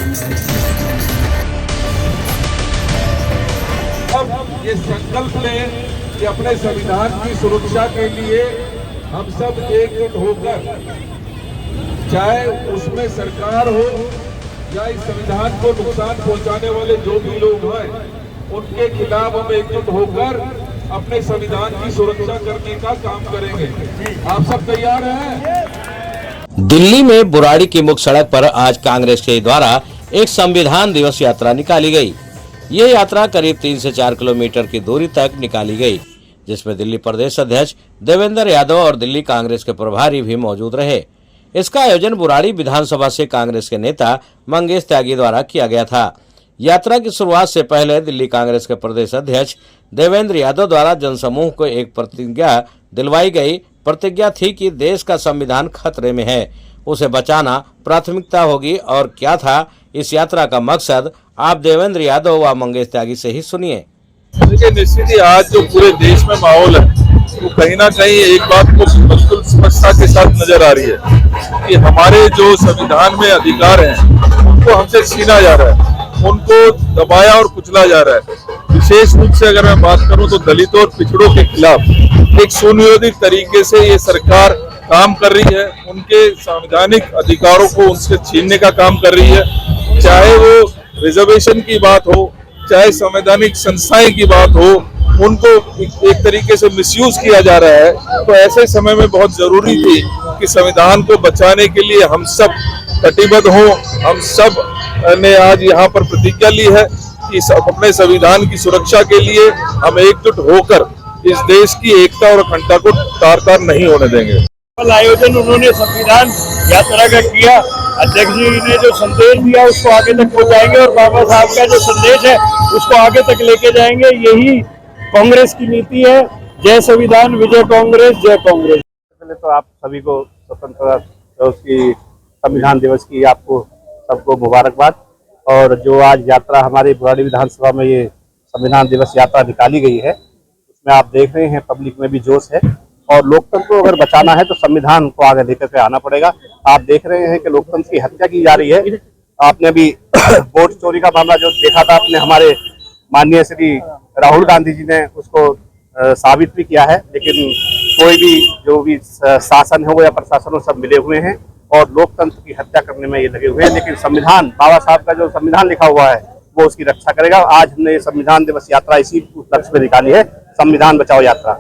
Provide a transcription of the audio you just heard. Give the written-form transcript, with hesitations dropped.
अब ये संकल्प लें कि अपने संविधान की सुरक्षा के लिए हम सब एकजुट होकर, चाहे उसमें सरकार हो या इस संविधान को नुकसान पहुंचाने वाले जो भी लोग हैं, उनके खिलाफ हम एकजुट होकर अपने संविधान की सुरक्षा करने का काम करेंगे। आप सब तैयार हैं? दिल्ली में बुराड़ी की मुख्य सड़क पर आज कांग्रेस के द्वारा एक संविधान दिवस यात्रा निकाली गई। ये यात्रा करीब 3 से 4 किलोमीटर की दूरी तक निकाली गई, जिसमें दिल्ली प्रदेश अध्यक्ष देवेंद्र यादव और दिल्ली कांग्रेस के प्रभारी भी मौजूद रहे। इसका आयोजन बुराड़ी विधानसभा से कांग्रेस के नेता मंगेश त्यागी द्वारा किया गया था। यात्रा की शुरुआत से पहले दिल्ली कांग्रेस के प्रदेश अध्यक्ष देवेंद्र यादव द्वारा जनसमूह को एक प्रतिज्ञा दिलवाई गई। प्रतिज्ञा थी कि देश का संविधान खतरे में है, उसे बचाना प्राथमिकता होगी। और क्या था इस यात्रा का मकसद, आप देवेंद्र यादव व मंगेश त्यागी से ही सुनिए। देखिए, निश्चित ही आज जो पूरे देश में माहौल है वो कहीं ना कहीं एक बात को बिल्कुल स्पष्टता के साथ नजर आ रही है कि हमारे जो संविधान में अधिकार हैं उनको हमसे छीना जा रहा है, उनको दबाया और कुचला जा रहा है। विशेष रूप से अगर मैं बात करूं तो दलितों और पिछड़ों के खिलाफ एक सुनियोजित तरीके से ये सरकार काम कर रही है। उनके संवैधानिक अधिकारों को उनसे छीनने का काम कर रही है, चाहे वो रिजर्वेशन की बात हो, चाहे संवैधानिक संस्थाएं की बात हो, उनको एक तरीके से मिसयूज किया जा रहा है। तो ऐसे समय में बहुत जरूरी थी कि संविधान को बचाने के लिए हम सब कटिबद्ध हों। हम सब ने आज यहाँ पर प्रतिज्ञा ली है कि अपने संविधान की सुरक्षा के लिए हम एकजुट होकर इस देश की एकता और अखंडता को तार-तार नहीं होने देंगे। कल आयोजन उन्होंने संविधान यात्रा का किया। अध्यक्ष जी ने जो संदेश दिया उसको आगे तक पहुंचाएंगे और बाबा साहब का जो संदेश है उसको आगे तक लेके जाएंगे। यही कांग्रेस की नीति है। जय संविधान, विजय कांग्रेस, जय कांग्रेस। पहले तो आप सभी को स्वतंत्रता दिवस की, संविधान दिवस की आपको सबको मुबारकबाद। और जो आज यात्रा हमारे बुराड़ी विधानसभा में ये संविधान दिवस यात्रा निकाली गई है, उसमें आप देख रहे हैं पब्लिक में भी जोश है। और लोकतंत्र को अगर बचाना है तो संविधान को आगे लेकर के आना पड़ेगा। आप देख रहे हैं कि लोकतंत्र की हत्या की जा रही है। आपने भी वोट चोरी का मामला जो देखा था, आपने हमारे माननीय श्री राहुल गांधी जी ने उसको साबित भी किया है। लेकिन कोई भी जो भी शासन है वो या प्रशासन वो सब मिले हुए हैं और लोकतंत्र की हत्या करने में ये लगे हुए हैं। लेकिन संविधान, बाबा साहब का जो संविधान लिखा हुआ है वो उसकी रक्षा करेगा। आज हमने ये संविधान दिवस यात्रा इसी लक्ष्य में निकाली है, संविधान बचाओ यात्रा।